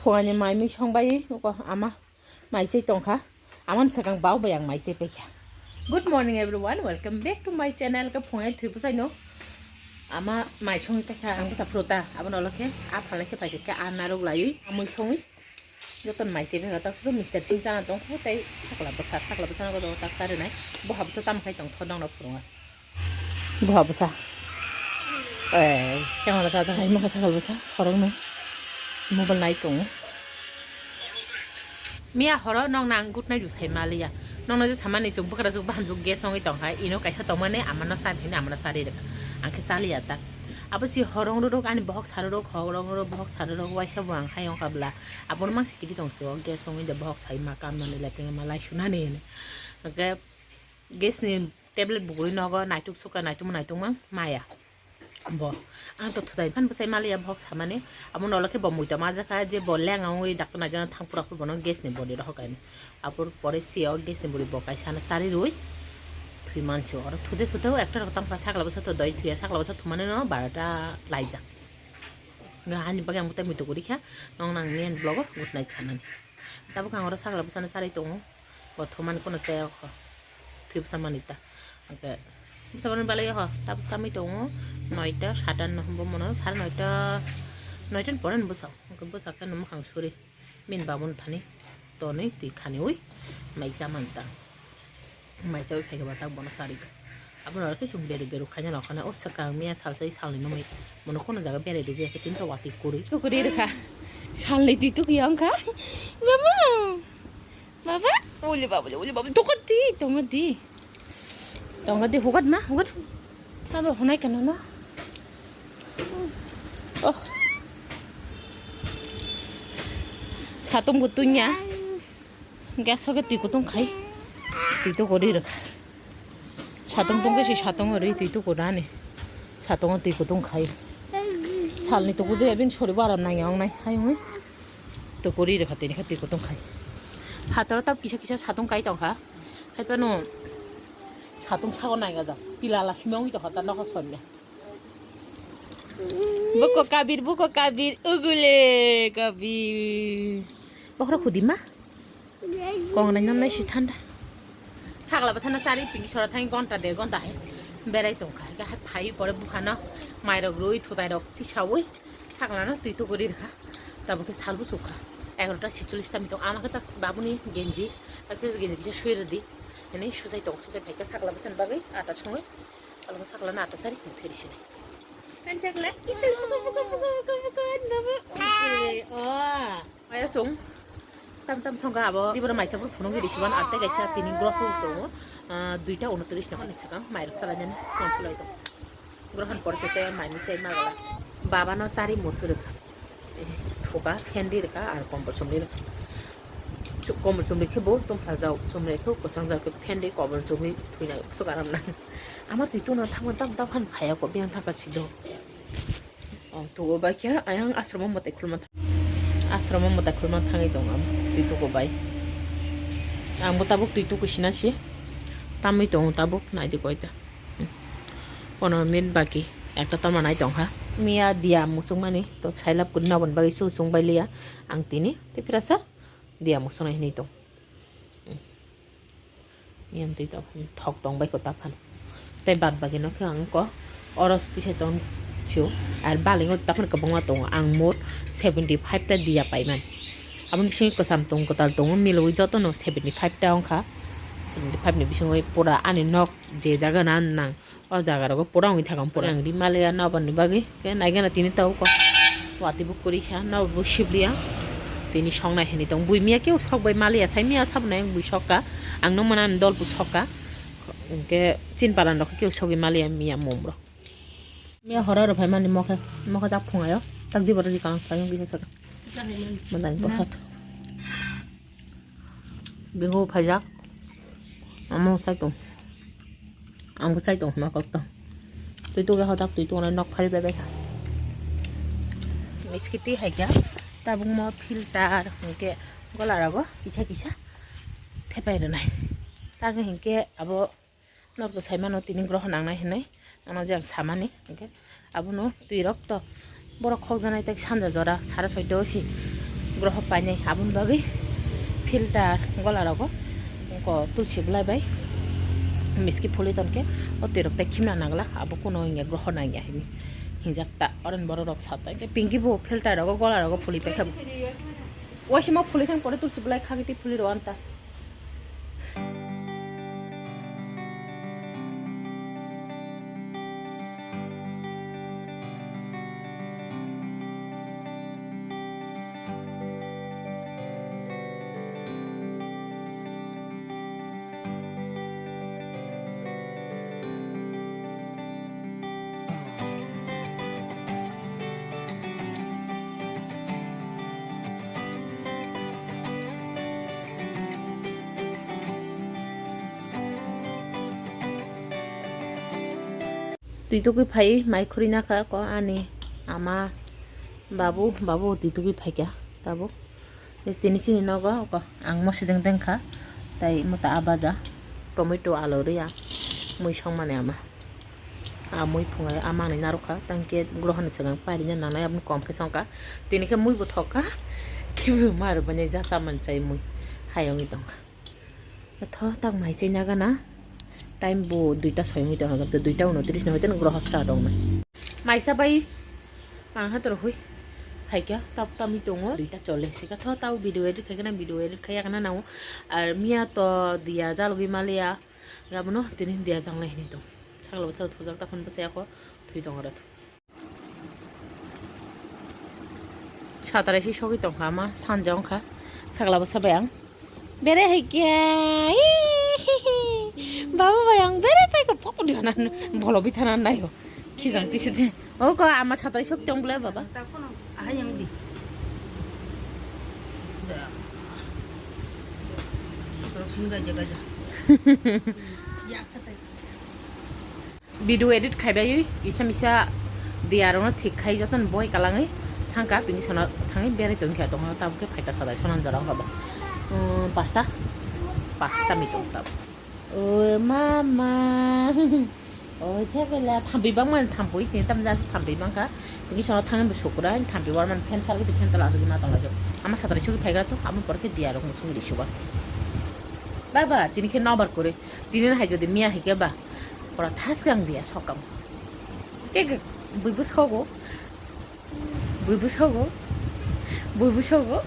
फुङानि माइमि संबाय आमा माइसे टंखा आमान सगां बावबाय आं माइसे पैखा good morning everyone welcome back to my channel का फुङाय थुइपुसाइनो आमा माइ संgi पैखा आं बसा फ्रोता आबन अलखे आ फालाइसे पैखा आ नारौ लायै आमै संgi जतन माइसे पैखा तक मिस्टर सिंह जाना दं तै साकला बसा को दं तक सारे नाय बहाबसो तामखाय दं थदं न फुङा बहाबसा ए केमरा सा जाय माखा साकल बसा खरं न mobile night tong mia horo nong nang good night usai malia nong no samani sung bukara sung bahan sung gas song itong hai ino kaisa tomane amana sa thina amana sari rek angke salia ta abo si horong ro ani box saro horong ro box saro waisa bang hayong kabla abon mang sikiti tong so gas song in the box hai makam mane lepeng malai sunane ne ke gas ni tablet bugoi nogo naituk suka naituk mang maya bo ang to thudai phan pasai malia box hamane amon olake bomuita maja ka je bolleng ang oi dakna jana thangpura ko bono gas ni body ro kain apor pore sio gas ni body bokai sana sari roi thui mancho or thude ekta rotam ka sakla basa to doi thuya sakla basa thumane no 12টা laija ngani bagi ang mutai mitu kuri kha nong nang nien blog good night chanan tabu kang ora sakla basa na sari tong bo thuman kono te kho thui basa manita oke saban balai ho tab kami tong 9টা 57 হবো মনে 9:30 পরে বসাও বসা কেন মাখাং সুরি মিন Baban Thani তো নেই তুই খানি ওই মাইজা মানতা মাইজা ওই খাইবা তা বন সারি আপনারা কি সুম বেরে বেরু খাইনা নখানা ও সাকা মিয়া সালসাই সালনি নমি মনে কোন জায়গা বেরে দিছে একে তিনটা ওয়াতি করি তো করে রেখা সালনি তুই তো কি অঙ্কা বাবা ওলে বাবা তো কতি তোমাদি হুগাত মা হুগাত বাবা হনাই কেন না oh satung butunya gas hoge tui kutung khai tui to kori rakha satung tungke si satung ori tui to kodane satung tui kutung khai salni to kuje abin sori baram nai yang nai hai oi to kori rakha tini khati kutung khai hatar tab kisa satung kai tong kha hai pano satung sago nai ga da pilala simong to hata no sonne buko kabir ugule kabir bokro khudima kong na nyam nai si thanda thakla basana sari pingi sora thang gonta 1.5 ঘন্টা hai berai tong khai ga phai pore bukhana mairok roi thotai rok ti sawoi thakla na tui to gori rakha taboke salbu sukha 11:46 ta mitong amake ta babuni genji ase genji kise shuire di ene susai phaika sakla basan bagai ata songai alga sakla na ata sari theri sine Anjagla itu buka oh ayo sung tam songga abo dibora maicapur phunong ri suban atte gaisa tini groh to 2:29 na nisakang mairok salajan konsulai to grohan porte maini sei magala baba no sari mothur thoka fendi reka ar kompor somri kombol somri khebo tom phajau somre kho kosang ja ke fendi kombol somri thuina sugaram na আমার তুই তো না থাকবেন তাম খান ভাইয়া কবি আন থাকা ছিল তো বাকি আয়াং আশ্রম মতে খুলমা থাঙাই দং আম তুই তো বাই আংবো তাবুক তুই তো কুসিনাসি তামই দং তাবুক নাইদি কয়টা 15 মিনিট বাকি একটা তার মানাই দং হা মিয়া দিয়া মুসুং মানি তো সাইলাপ কুন নাবন বাকি সুসুং বাইলিয়া আং তিনি তে ফিরাসা দিয়া মুসুং নাই তো মিয়ান তুই তো থক দং বাই কতা fun tay bad bagi no khang ko oros ti se ton chu ar baling o tapon ka bangwa tong ang mot 75 ta dia pai man abun sing ko sam tong ko tal tong miloi joto no 75 ta ongkha 75 ni bisingoi pura ani nok je jaga nan nang o jaga ro pura oi thakam pura ang di malia na ban bagi ke naigana tini tau ko wati bu kuri kha na bu shiblia tini songnai heni tong buimia keu sokbai malia saimia sabnai bui sokka ang no manan dol bu sokka ke chin paran ro ke sogi malia mia momro mia horor bhai mani mokha tak phungayo tak di bor di kang phayong bisa saka mandan posat bingo phajak amo sai tong ang sai tong ma kok to tui tu ga hodak tui tu na nok khari be kha miskiti hai kya tabung mo filter ke gola rago kisa thepai ra nai ta ga hinke abo norko saimano tini groh nangnai hinai ana jang samani oke abuno tui rok to borok khok janai tak sanja jora 6:30 ग्रह पाइनाय आबुन बागै filter गलारागो को तुलसी बुलायबाय मिसकी fully तनके ओ तेरक ताय खिमना नागला आबो कोनो इंगे ग्रह नांगे हिनि हिंजाकता अरन बरो रक साता के पिंकी बो फिल्टार रगो गलारागो फुली पे खाब ओइसिमा फुली थां परे तुलसी बुलाय खागिति फुली रो आनता तुई तो कोई भाई माई खुरी ना का को आने आमा बाबू बाबू तुई तो कोई भाई क्या ताबो तिनी चिनी नगो को आं मसिदों देंखा ताई मता आबाजा टमेटो आलु रिया मुई संमाने आमा आ मुई फुंगाय आमाने नारुखा तांके ग्रहनि सगां पारिना नानाय आबन कमके संका तिनी के मुई बथका केबो मार बने जासा मनसाय मुई हायंगी दंखा थ ताक माइसै नागाना टाइम बो 2टा 6 मिनिट होगा तो 2टा 29 होते न ग्रह स्टार्ट दं माइसा बाई आं हातर होई फाइका तब तमी दङ 2टा 40 का थ ताव भिडियो एडिट खायना भिडियो एडिट खायाना नाव आर मिया तो दिया जालगि मालिया गाबनो दिनि दिया जांलाय हिनि दं सागलाव साव थुजाक ताखन बसायाखो थुइ दं आरो सातारायसि सगि दं हामा सानजांखा सागलाव साबाय आं बेरे हैकिया बाबा bayang bere pai ko pok diana bolo bitana nayo kizang tisite o ko ama chatai sok tong bole baba ta kono ahayang di da terus singa jaga ja ya katai video edit khaibai isa misa diarona thik khai joton boy kalangai thangka bini sona thangai bere tong kha tong ta ke phaita sadai sonan jarang haba pasta mitong tab oh mama oh jagala thambi bang man thamboi ni tamja thambi bang ka bini sono thangai besokura thambi war man fen sal fen tala asu na tala jo ama satare sugi phaigra to amon porke diaro musung risuba baba tini ke nabar kore tini na hai jodi miya hike ba pora thasgang dia sokam tek buibu sogo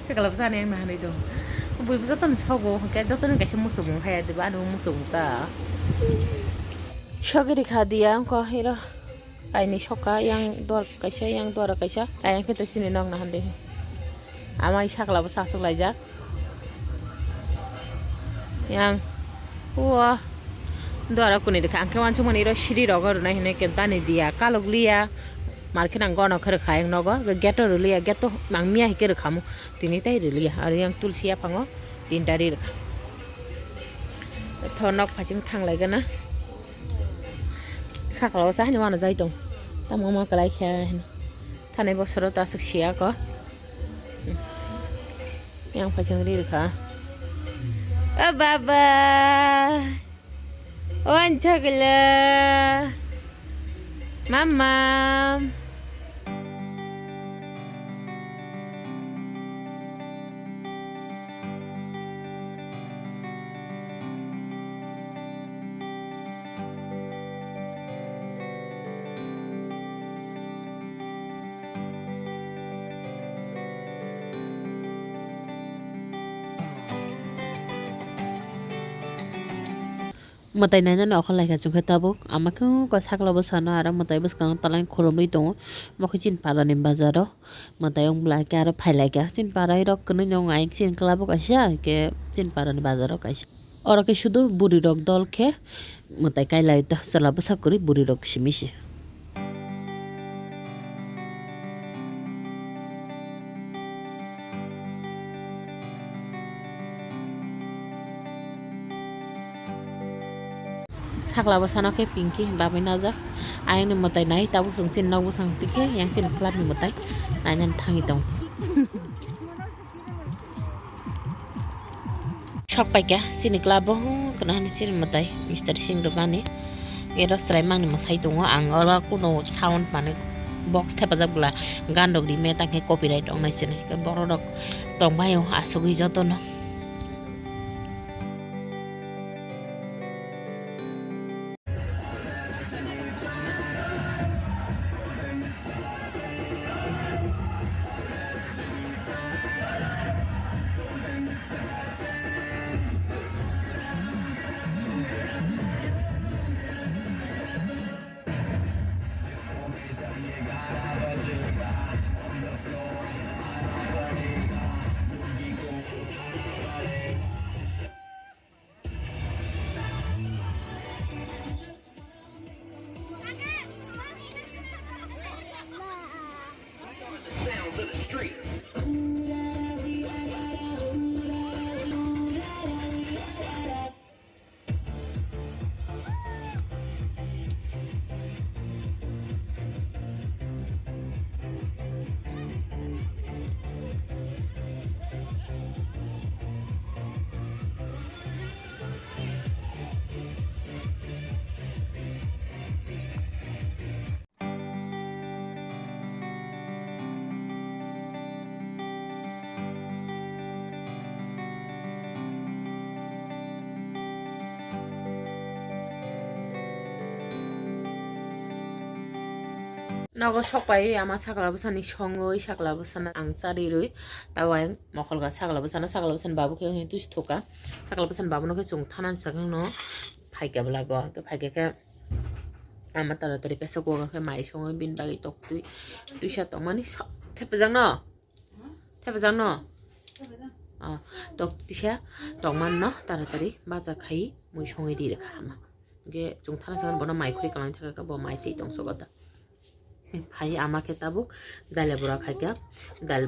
sekala bsane na hanai do buibu joton sogo ke joton kaise musung haya deba anu musung ta sogeri kha dia ko hira aini soka yang dor kaisa ayang ke sini nong na hande amai sakla ba sasuk laija yang wa dora kuni de kan ke wan chumani ro shiri rogo na hine ke tani dia kaloglia market ang gono khare khayang nogo geto rulia geto mangmia hike rkhamu tini tai rulia ar yang tulsia phango tinta ri thonok phaching thanglai gana saklo sa ni wana jai tong tamama kalai kha thane bosoro ta siksia ko yang phaching ri kha oh baba wan chagla mama matai nanya na okholai ka chungkha tabuk amako ko sakla bosana ara matai bos kang talang kholomri dong mokhin para nim bazaro matai ong bla ka ara phailai ka chin para rok kun nyong ai chin klabo kaisa ke chin para ni bazaro kaisa ora ke shudu buri rok dol khe matai kailai ta sala bosa kori buri rok simisi sakla bosana ke pinky babai naja ayang ni matai nai tabu sung chin nabu sang tike yang chin klap ni matai nanyan thangi tong shop pai kya sini klabo kana ni chin matai Mr. Singh robani era srai mang ni masai tongo ang ora kuno sound mane box thepajak bla gan rok di meta ke copyright ong nai chene ke borok rok tongbayo asugui jotono. Nago sokpai ama sakla busani songoi sakla busana ang sari rui tawai mokol ga sakla busan babu ke tus thoka sakla busan babu no ke chung thanan sakang no phaika bla bo to phaike ke ama taratari pesa ko ke mai songoi bin bagi tok tui sa tong mani thepajang no tok tisha tong man no taratari baja khai mui songoi di rekha ama ge chung thanan sakang bono mai khuri kalang thaka ka bo mai chei tong sogota ভাই আমাকে তাবুক দালে বড়া খাইকা দাল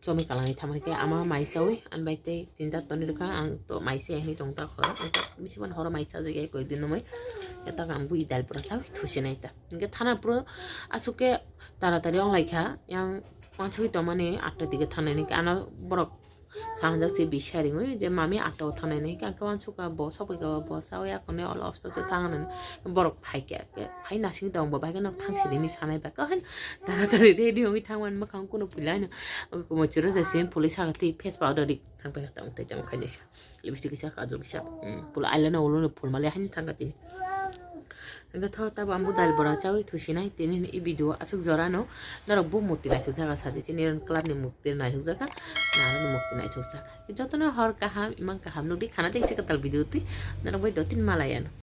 চমি কালানি থামাইকে আমা মাইসাউই আনবাইতে তিনটা তনি রেখা আং তো মাইসে any টংটা খর বেশিবান হর মাইসা জায়গায় কই দিন মই এটা কাম বুই দাল বড়া সাউ থুসে নাইতা ইনকে থানা পুরো আসুকে তাড়াতাড়ি অংলাইখা ইয়াং পাঁচই তো মানে 8টার দিকে থানা নাকি আনা বড় সাহায্যে বিশ্বারি যে মামি 8টাও থানায় নেই কাকে আনসুকা সবাইকে বসাও এখন অল অস্ত থাঙানো বড় ফাইকে ফাই নাসিং দং বাবাকে না থাংসি দিনই সানাই বা কখন তাড়াতাড়ি রেডি হই থাংমান মাখাং কোনো পুলাই না মচুরো যাসি পুলিশ আগাতে ফেস পাউডার দি থাংবাই তাং তাই জাম খাইনিসা লিপস্টিক কিসা কাজল কিসা পুল আইলানা ওলনো ফুল মালে হানি থাঙ্গাতিনি Enggak tahu tapi ambu dal bora cawi tu sih naik tini i video asuk jorano darah bu mukti naik juga jaga sadi sini ran kelab ni mukti naik juga kan nah ran mukti naik juga jaga itu tuh no hor kaham imang kaham nudi karena tadi sih ketal video ti darah boy dotin Malayan